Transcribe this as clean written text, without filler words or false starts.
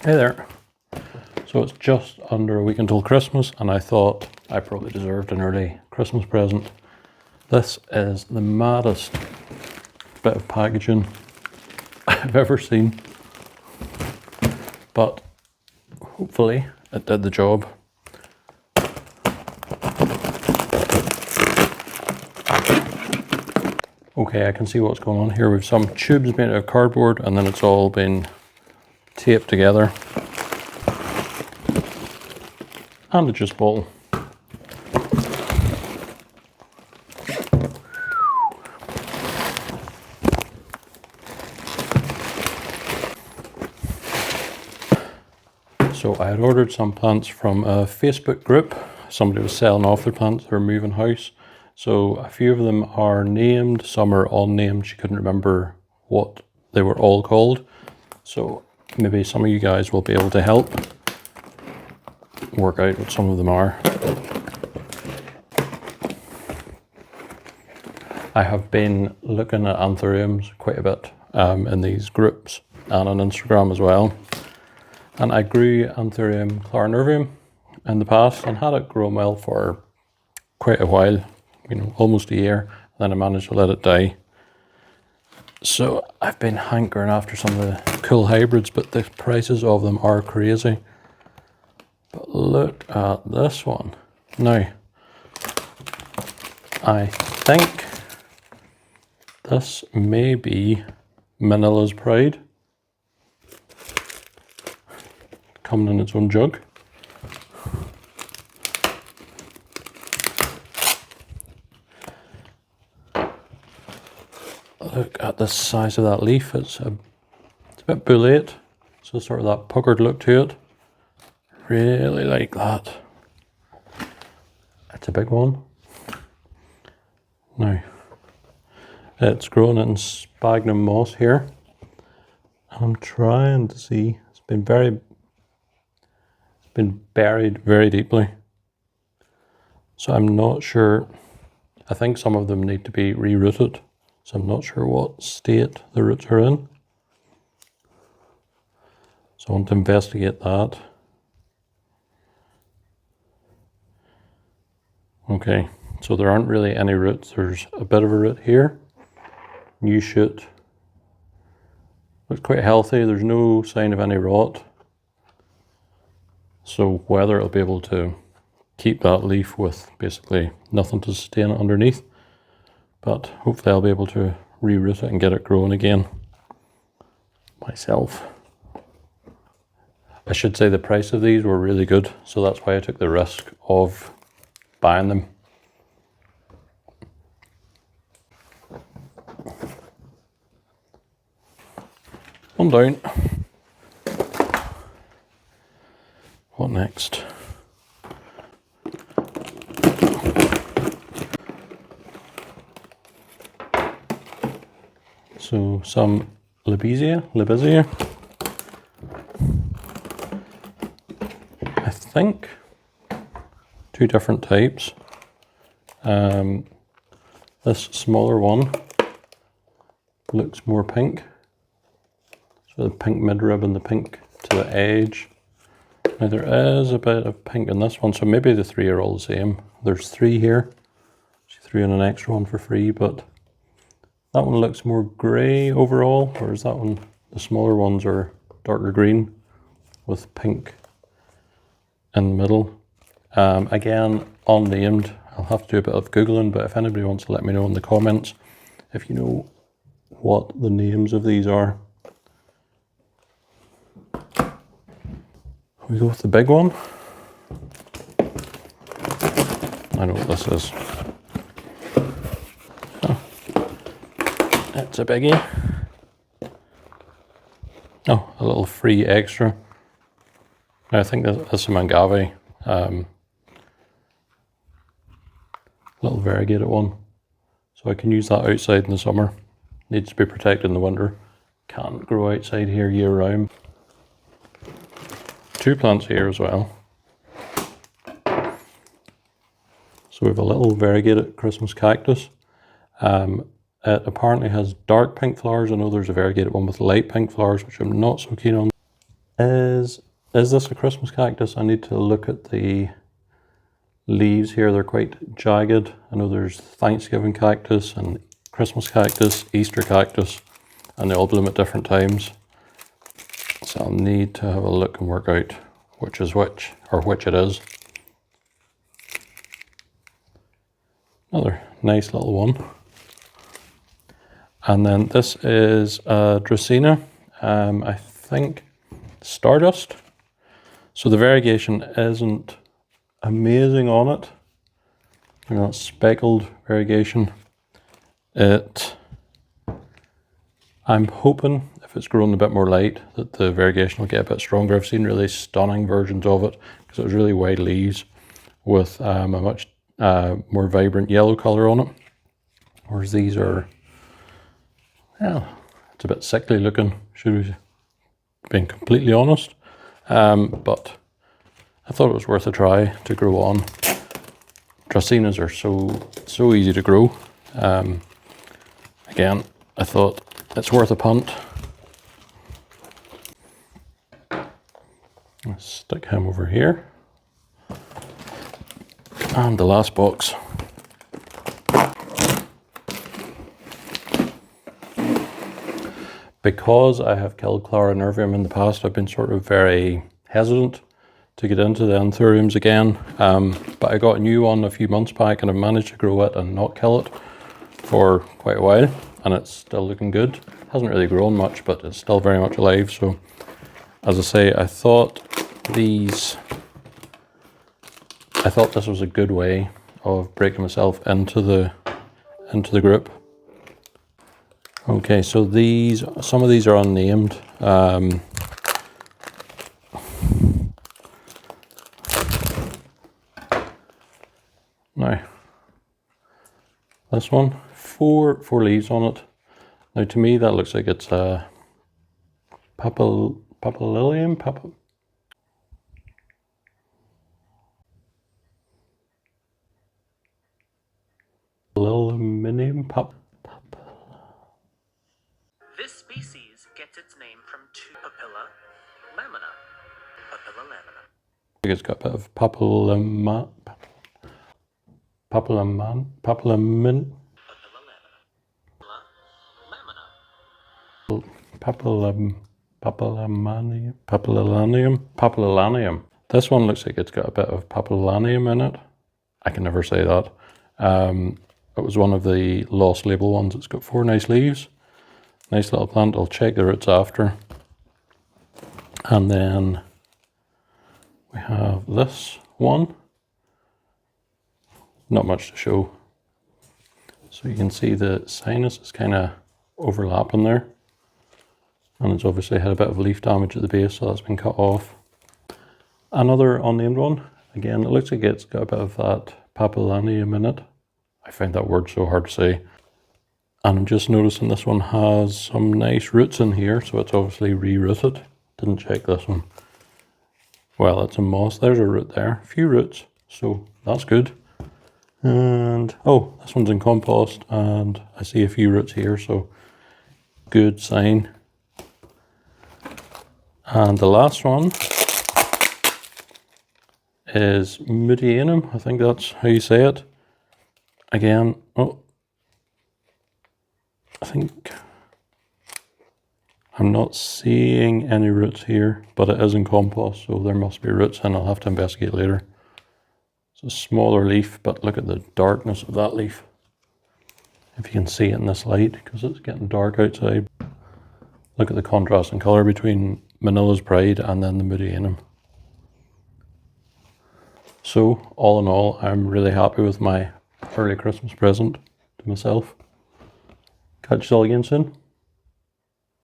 Hey there. So it's just under a week until Christmas, and I thought I probably deserved an early Christmas present. This is the maddest bit of packaging I've ever seen, but hopefully it did the job. Okay, I can see what's going on here. We've some tubes made out of cardboard, and then it's all been taped together. And a juice bottle. So I had ordered some plants from a Facebook group. Somebody was selling off their plants, they were moving house. So a few of them are named, some are unnamed. She couldn't remember what they were all called. So maybe some of you guys will be able to help work out what some of them are. I have been looking at Anthuriums quite a bit in these groups and on Instagram as well. And I grew Anthurium clarnervium in the past and had it growing well for quite a while, almost a year. Then I managed to let it die. So I've been hankering after some of the cool hybrids, but the prices of them are crazy. But look at this one. Now, I think this may be Manila's Pride. Coming in its own jug. Look at the size of that leaf. It's a bit bulate, so sort of that puckered look to it. Really like that. It's a big one. Now, it's grown in sphagnum moss here. I'm trying to see. It's been buried very deeply. So I'm not sure. I think some of them need to be re-rooted. So I'm not sure what state the roots are in. So I want to investigate that. Okay, so there aren't really any roots. There's a bit of a root here. New shoot. Looks quite healthy. There's no sign of any rot. So whether it'll be able to keep that leaf with basically nothing to sustain it underneath. But hopefully I'll be able to re-root it and get it growing again myself. I should say the price of these were really good, so that's why I took the risk of buying them. One down. What next? So some Libizia. I think 2 different types. This smaller one looks more pink. So the pink midrib and the pink to the edge. Now there is a bit of pink in this one, so maybe the 3 are all the same. There's 3 here. She threw in an extra one for free, but that one looks more grey overall, whereas that one, the smaller ones are darker green with pink in the middle. Again, unnamed. I'll have to do a bit of Googling, but if anybody wants to let me know in the comments if you know what the names of these are. We go with the big one. I know what this is. Oh, it's a biggie. Oh, a little free extra. I think that's a Mangave. Little variegated one. So I can use that outside in the summer. Needs to be protected in the winter. Can't grow outside here year round. 2 plants here as well. So we have a little variegated Christmas cactus. It apparently has dark pink flowers. I know there's a variegated one with light pink flowers, which I'm not so keen on. Is this a Christmas cactus? I need to look at the leaves here. They're quite jagged. I know there's Thanksgiving cactus and Christmas cactus, Easter cactus, and they all bloom at different times. So I'll need to have a look and work out which is which, or which it is. Another nice little one. And then this is Dracaena. I think Stardust. So the variegation isn't amazing on it. You know, speckled variegation. I'm hoping if it's grown a bit more light that the variegation will get a bit stronger. I've seen really stunning versions of it because it was really wide leaves with a much more vibrant yellow colour on it. Whereas these are, well, it's a bit sickly looking, should we being completely honest. But I thought it was worth a try to grow on. Dracaenas are so easy to grow. Again, I thought it's worth a punt. Let's stick him over here. And the last box. Because I have killed Anthurium in the past, I've been sort of very hesitant to get into the Anthuriums again. But I got a new one a few months back and I've managed to grow it and not kill it for quite a while. And it's still looking good. It hasn't really grown much, but it's still very much alive. So, as I say, I thought this was a good way of breaking myself into the group. Okay, so some of these are unnamed. Now, this one, four leaves on it. Now, to me, that looks like it's a papillium. This species gets its name from two papilla lamina. Papilla lamina. I think it's got a bit of papillamin. Papillanium. This one looks like it's got a bit of papillanium in it. I can never say that. It was one of the lost label ones. It's got 4 nice leaves. Nice little plant. I'll check the roots after. And then we have this one. Not much to show. So you can see the sinus is kind of overlapping there. And it's obviously had a bit of leaf damage at the base, so that's been cut off. Another unnamed one. Again, it looks like it's got a bit of that papillanium in it. I find that word so hard to say. And I'm just noticing this one has some nice roots in here, so it's obviously re-rooted. Didn't check this one. Well, it's a moss. There's a root there. A few roots, so that's good. And, oh, this one's in compost, and I see a few roots here, so good sign. And the last one is Mudianum. I think that's how you say it. Again, oh, I think I'm not seeing any roots here, but it is in compost, so there must be roots, and I'll have to investigate later. It's a smaller leaf, but look at the darkness of that leaf. If you can see it in this light, because it's getting dark outside. Look at the contrast in colour between Manila's Pride and then the Mudianum. So, all in all, I'm really happy with my early Christmas present to myself. Catch you all again soon.